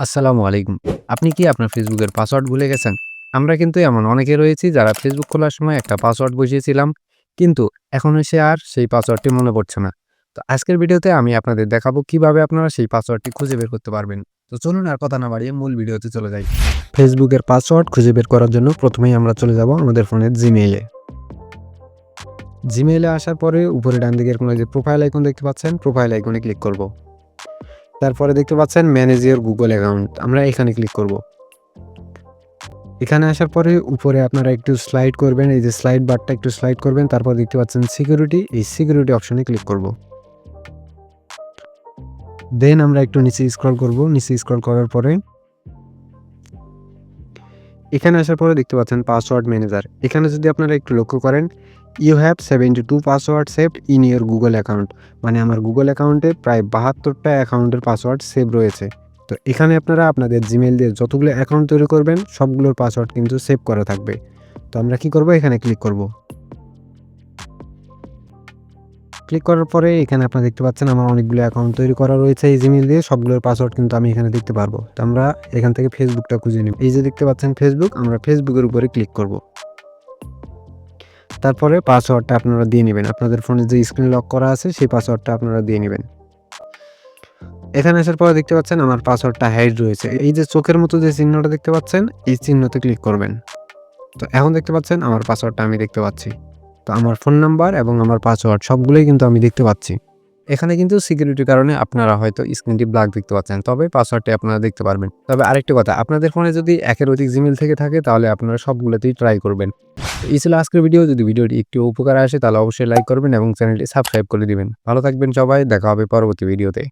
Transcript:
আসসালামু আলাইকুম। আপনি কি আপনার ফেসবুকের পাসওয়ার্ড ভুলে গেছেন? আমরা কিন্তু এমন অনেকে রয়েছি যারা ফেসবুক খোলার সময় একটা পাসওয়ার্ড বসিয়েছিলাম, কিন্তু এখন এসে আর সেই পাসওয়ার্ডটি মনে পড়ছে না। তো আজকের ভিডিওতে আমি আপনাদের দেখাবো কিভাবে আপনারা সেই পাসওয়ার্ডটি খুঁজে বের করতে পারবেন। তো চলুন আর কথা না বাড়িয়ে মূল ভিডিওতে চলে যাই। ফেসবুকের পাসওয়ার্ড খুঁজে বের করার জন্য প্রথমেই আমরা চলে যাব আমাদের ফোনের জিমেইলে। জিমেইলে আসার পরে উপরে ডান দিকের কোণে যে প্রোফাইল আইকন দেখতে পাচ্ছেন, প্রোফাইল আইকনে ক্লিক করব। তারপরে দেখতে পাচ্ছেন ম্যানেজ ইওর গুগল অ্যাকাউন্ট, আমরা এখানে ক্লিক করব। এখানে আসার পরে উপরে আপনারা একটু স্লাইড করবেন, এই যে স্লাইড বারটা একটু স্লাইড করবেন, তারপর দেখতে পাচ্ছেন সিকিউরিটি, এই সিকিউরিটি অপশনে ক্লিক করব। দেন আমরা একটু নিচে স্ক্রল করব, নিচে স্ক্রল করার পরে এখানে আসার পরে দেখতে পাচ্ছেন পাসওয়ার্ড ম্যানেজার। এখানে যদি আপনারা একটু লক্ষ্য করেন, you have 72 password saved in your Google account, মানে আমার গুগল অ্যাকাউন্টে প্রায় 72টা অ্যাকাউন্টের পাসওয়ার্ড সেভ রয়েছে। তো এখানে আপনারা আপনাদের জিমেইল দিয়ে যতগুলো অ্যাকাউন্ট তৈরি করবেন সবগুলোর পাসওয়ার্ড কিন্তু সেভ করা থাকবে। তো আমরা কি করব, এখানে ক্লিক করব। ক্লিক করার পরে এখানে আপনারা দেখতে পাচ্ছেন আমার অনেকগুলো অ্যাকাউন্ট তৈরি করা রয়েছে এই জিমেইল দিয়ে, সবগুলোর পাসওয়ার্ড কিন্তু আমি এখানে দেখতে পারবো। তো আমরা এখান থেকে ফেসবুকটা খুঁজে নিব। এই যে দেখতে পাচ্ছেন ফেসবুক, আমরা ফেসবুকের উপরে ক্লিক করব। তারপরে পাসওয়ার্ডটা আপনারা দিয়ে নেবেন। আপনাদের ফোনে যে স্ক্রিন লক করা আছে সেই পাসওয়ার্ডটা আপনারা দিয়ে নেবেন। এখানে আসার পরে দেখতে পাচ্ছেন আমার পাসওয়ার্ডটা হাইড রয়েছে। এই যে চোখের মতো যে চিহ্নটা দেখতে পাচ্ছেন, এই চিহ্নতে ক্লিক করবেন। তো এখন দেখতে পাচ্ছেন আমার পাসওয়ার্ডটা আমি দেখতে পাচ্ছি। তো আমার ফোন নাম্বার এবং আমার পাসওয়ার্ড সবগুলোই কিন্তু আমি দেখতে পাচ্ছি। এখানে কিন্তু সিকিউরিটির কারণে আপনারা হয়তো স্ক্রিনটি ব্ল্যাক দেখতে পাচ্ছেন, তবে পাসওয়ার্ডটি আপনারা দেখতে পারবেন। তবে আরেকটি কথা, আপনাদের ফোনে যদি একের অধিক জিমেইল থেকে থাকে তাহলে আপনারা সবগুলোতেই ট্রাই করবেন। তো এই ছিল আজকের ভিডিও। যদি ভিডিওটি একটু উপকারে আসে তাহলে অবশ্যই লাইক করবেন এবং চ্যানেলটি সাবস্ক্রাইব করে দিবেন। ভালো থাকবেন সবাই, দেখা হবে পরবর্তী ভিডিওতে।